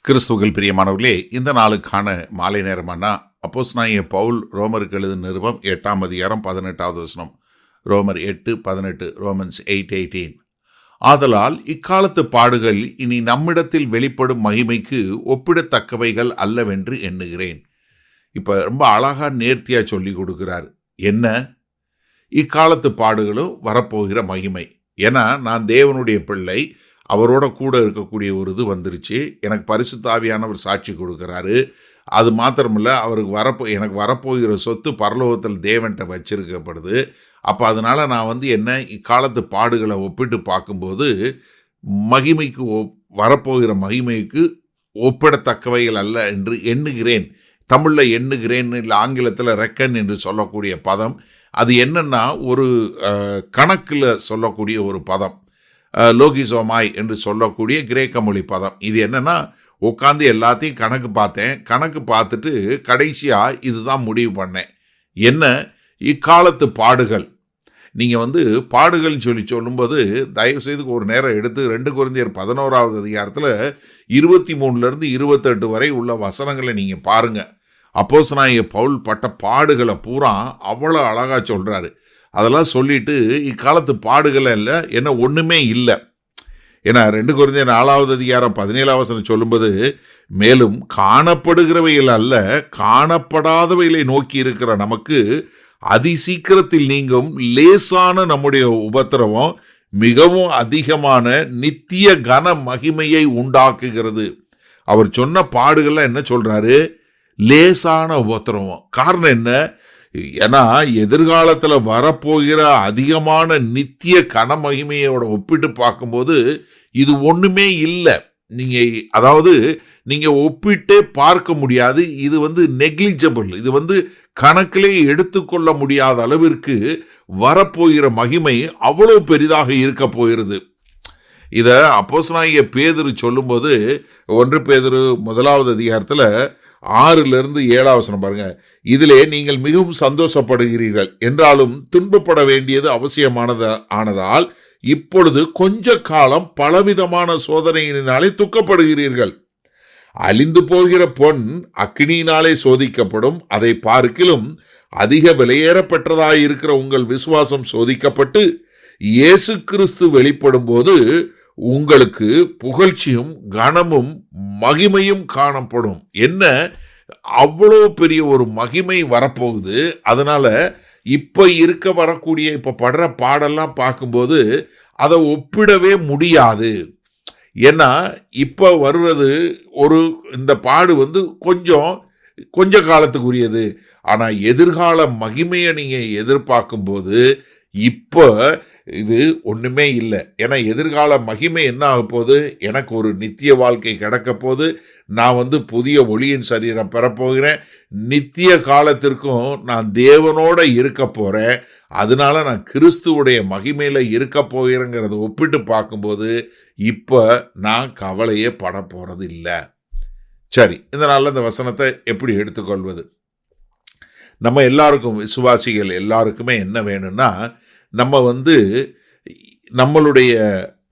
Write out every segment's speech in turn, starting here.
கிறிஸ்துவுக்குள் பிரியமானவர்களே, இந்த நாளுக்கான மாலை நேரமானா அப்போஸ்தலனாகிய பவுல் ரோமருக்கு எழுதின நிருபம் 8ஆம் அதிகாரம் 18வது வசனம். ரோமர் 8:18, ரோமன்ஸ் 8:18. ஆதலால் இக்காலத்து பாடுகள் இனி நம்மிடத்தில் வெளிப்படும் மகிமைக்கு ஒப்பிடத்தக்கவைகள் அல்லவென்று எண்ணுகிறேன். இப்போ ரொம்ப அழகா நேர்த்தியா சொல்லி கொடுக்கிறார். என்ன? இக்காலத்து பாடுகளும் வரப்போகிற மகிமை. ஏன்னா நான் தேவனுடைய பிள்ளை, அவரோட கூட இருக்கக்கூடிய ஒரு இது வந்துருச்சு. எனக்கு பரிசுத்த ஆவியானவர் சாட்சி கொடுக்குறாரு. அது மாத்திரமில்ல, அவருக்கு எனக்கு வரப்போகிற சொத்து பரலோகத்தில் தேவன்கிட்ட வச்சிருக்கப்படுது. அப்போ அதனால் நான் என்ன இக்காலத்து பாடுகளை ஒப்பிட்டு பார்க்கும்போது மகிமைக்கு வரப்போகிற மகிமைக்கு ஒப்பிடத்தக்கவைகள் அல்ல என்று எண்ணுகிறேன். தமிழில் எண்ணுகிறேன்னு இல்லை, ஆங்கிலத்தில் ரெக்கன் என்று சொல்லக்கூடிய பதம். அது என்னன்னா ஒரு கணக்கில் சொல்லக்கூடிய ஒரு பதம். லோகிசோமாய் என்று சொல்லக்கூடிய கிரேக்க மொழி பதம். இது என்னன்னா, உட்காந்து எல்லாத்தையும் கணக்கு பார்த்துட்டு கடைசியாக இதுதான் முடிவு பண்ணேன். என்ன? இக்காலத்து பாடுகள். நீங்கள் பாடுகள்னு சொல்லும்போது தயவுசெய்து ஒரு நேரம் எடுத்து 2 கொரிந்தியர் 11வது அதிகாரத்தில் 23 28 வரை உள்ள வசனங்களை நீங்கள் பாருங்கள். அப்போஸ்தலனாகிய பவுல் பட்ட பாடுகளை பூரா அவ்வளோ அழகாக சொல்கிறாரு. அதெல்லாம் சொல்லிட்டு இக்காலத்து பாடுகள் இல்லை, என்ன ஒன்றுமே இல்லை. ஏன்னா 2 கொரிந்தியர் 4வது அதிகாரம் 17வது வசனம் சொல்லும்போது, மேலும் காணப்படுகிறவைகள் அல்ல காணப்படாதவைகளை நோக்கி இருக்கிற நமக்கு அதிசீக்கிரத்தில் நீங்கும் லேசான நம்முடைய உபத்திரவம் மிகவும் அதிகமான நித்திய கன மகிமையை உண்டாக்குகிறது. அவர் சொன்ன பாடுகள்லாம் என்ன சொல்றாரு? லேசான உபத்திரவம். காரணம் என்ன? ஏன்னா எதிர்காலத்தில் வரப்போகிற அதிகமான நித்திய கனமகிமையோட ஒப்பிட்டு பார்க்கும்போது இது ஒன்றுமே இல்லை. நீங்கள் ஒப்பிட்டே பார்க்க முடியாது. இது நெக்லிஜிபிள். இது கணக்கிலே எடுத்துக்கொள்ள முடியாத அளவிற்கு வரப்போகிற மகிமை அவ்வளோ பெரிதாக இருக்க போகிறது. இதை அப்போஸ்தலனாகிய பேதுரு சொல்லும்போது 1 பேதுரு 1வது அதிகாரத்தில் 6-7 வசனம் பாருங்க. இதிலே நீங்கள் மிகவும் சந்தோஷப்படுகிறீர்கள் என்றாலும் துன்பப்பட வேண்டியது அவசியமானதால் இப்பொழுது கொஞ்ச காலம் பலவிதமான சோதனையினாலே துக்கப்படுகிறீர்கள். அழிந்து போகிற பொன் அக்கினியினாலே சோதிக்கப்படும். அதை பார்க்கிலும் அதிக விலையேறப்பெற்றதாயிருக்கிற உங்கள் விசுவாசம் சோதிக்கப்பட்டு இயேசு கிறிஸ்து வெளிப்படும் போது உங்களுக்கு புகழ்ச்சியும் கனமும் மகிமையும் காணப்படும். என்ன? அவ்வளோ பெரிய ஒரு மகிமை வரப்போகுது. அதனால இப்ப படுற பாடெல்லாம் பார்க்கும்போது அதை ஒப்பிடவே முடியாது. ஏன்னா இப்ப வருவது இந்த பாடு கொஞ்ச காலத்துக்குரியது. ஆனா எதிர்கால மகிமையை நீங்க எதிர்பார்க்கும்போது இப்போ இது ஒன்றுமே இல்லை. ஏன்னா எதிர்கால மகிமை என்ன ஆக போகுது? எனக்கு ஒரு நித்திய வாழ்க்கை கிடைக்க போகுது. நான் புதிய ஒளியின் சரீரம் பெறப்போகிறேன். நித்திய காலத்திற்கும் நான் தேவனோட இருக்க போகிறேன். அதனால நான் கிறிஸ்துவுடைய மகிமையில் இருக்க போகிறேங்கிறத ஒப்பிட்டு பார்க்கும்போது இப்போ நான் கவலையே பட போகிறது இல்லை. சரி, இதனால் இந்த வசனத்தை எப்படி எடுத்துக்கொள்வது? நம்ம எல்லாருக்கும், விசுவாசிகள் எல்லாருக்குமே என்ன வேணும்னா, நம்ம நம்மளுடைய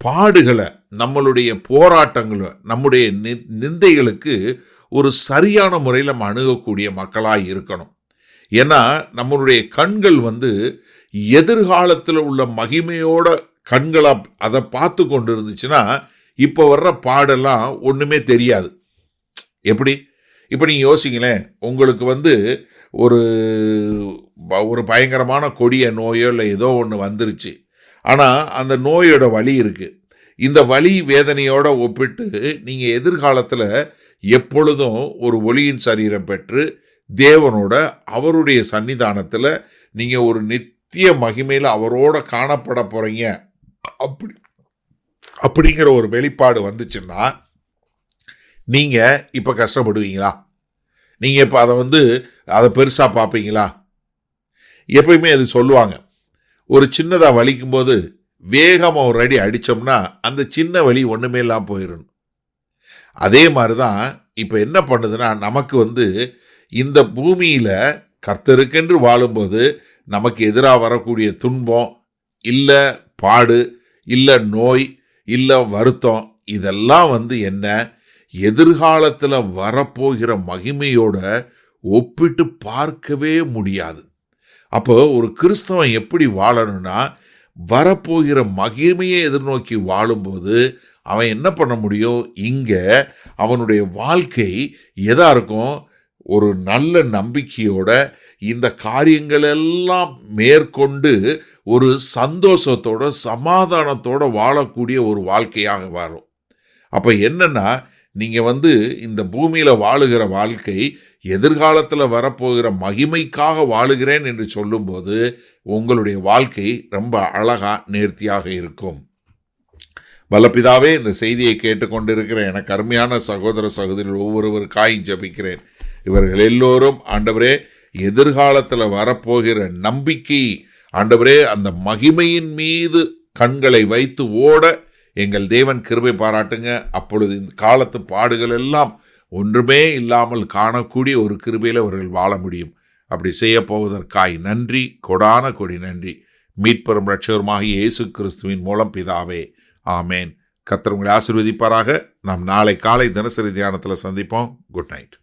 பாடுகளை, நம்மளுடைய போராட்டங்களை, நம்முடைய நிந்தைகளுக்கு ஒரு சரியான முறையில் நம்ம அணுகக்கூடிய மக்களாக இருக்கணும். ஏன்னா நம்மளுடைய கண்கள் எதிர்காலத்தில் உள்ள மகிமையோட கண்களாக அதை பார்த்து கொண்டு இருந்துச்சுன்னா இப்போ வர்ற பாடெல்லாம் ஒன்றுமே தெரியாது. எப்படி? இப்போ நீங்கள் யோசிங்களேன், உங்களுக்கு ஒரு பயங்கரமான கொடிய நோயோ இல்லை ஏதோ ஒன்று வந்துருச்சு. ஆனால் அந்த நோயோட வலி இருக்குது. இந்த வலி வேதனையோட ஒப்பிட்டு நீங்கள் எதிர்காலத்தில் எப்பொழுதும் ஒரு ஒளியின் சரீரம் பெற்று தேவனோட அவருடைய சன்னிதானத்தில் நீங்கள் ஒரு நித்திய மகிமையில் அவரோட காணப்பட போகிறீங்க அப்படிங்கிற ஒரு வெளிப்பாடு வந்துச்சுன்னா நீங்கள் இப்போ கஷ்டப்படுவீங்களா? நீங்கள் இப்போ அதை பெருசாக பார்ப்பீங்களா? எப்பயுமே அது சொல்லுவாங்க, ஒரு சின்னதாக வலிக்கும்போது வேகமாக ஒரு அடி அடித்தோம்னா அந்த சின்ன வலி ஒன்றுமே இல்லாமல் போயிடும். அதே மாதிரி தான் இப்போ என்ன பண்ணுதுன்னா, நமக்கு இந்த பூமியில் கர்த்தருக்கென்று வாழும்போது நமக்கு எதிராக வரக்கூடிய துன்பம் இல்லை, பாடு இல்லை, நோய் இல்லை, வருத்தம், இதெல்லாம் என்ன? எதிர்காலத்தில் வரப்போகிற மகிமையோட ஒப்பிட்டு பார்க்கவே முடியாது. அப்போ ஒரு கிறிஸ்தவன் எப்படி வாழணும்னா, வரப்போகிற மகிமையை எதிர்நோக்கி வாழும்போது அவன் என்ன பண்ண முடியும்? இங்கே அவனுடைய வாழ்க்கை எதா இருக்கும்? ஒரு நல்ல நம்பிக்கையோட இந்த காரியங்கள் எல்லாம் மேற்கொண்டு ஒரு சந்தோஷத்தோட சமாதானத்தோட வாழக்கூடிய ஒரு வாழ்க்கையாக வரும். அப்போ என்னன்னா, நீங்கள் இந்த பூமியில் வாழுகிற வாழ்க்கை எதிர்காலத்தில் வரப்போகிற மகிமைக்காக வாழுகிறேன் என்று சொல்லும்போது உங்களுடைய வாழ்க்கை ரொம்ப அழகா நேர்த்தியாக இருக்கும். வல்லபிதாவே, இந்த செய்தியை கேட்டுக்கொண்டிருக்கிற எனக்கு அருமையான சகோதர சகோதரிகள் ஒவ்வொருவருக்காயும் ஜெபிக்கிறேன். இவர்கள் எல்லோரும் ஆண்டவரே எதிர்காலத்தில் வரப்போகிற நம்பிக்கை ஆண்டவரே அந்த மகிமையின் மீது கண்களை வைத்து ஓட எங்கள் தேவன் கிருபை பாராட்டுங்க. அப்பொழுது இந்த காலத்து பாடுகள் எல்லாம் ஒன்றுமே இல்லாமல் காணக்கூடிய ஒரு கிருபையில் அவர்கள் வாழ முடியும். அப்படி செய்ய போவதற்காய் நன்றி, கொடான கொடி நன்றி. மீட்பெரும் இரட்சகருமாகிய இயேசு கிறிஸ்துவின் மூலம் பிதாவே, ஆமேன். கர்த்தர் உங்களை ஆசீர்வதிப்பாராக. நாம் நாளை காலை தினசரி தியானத்தில் சந்திப்போம். Good night.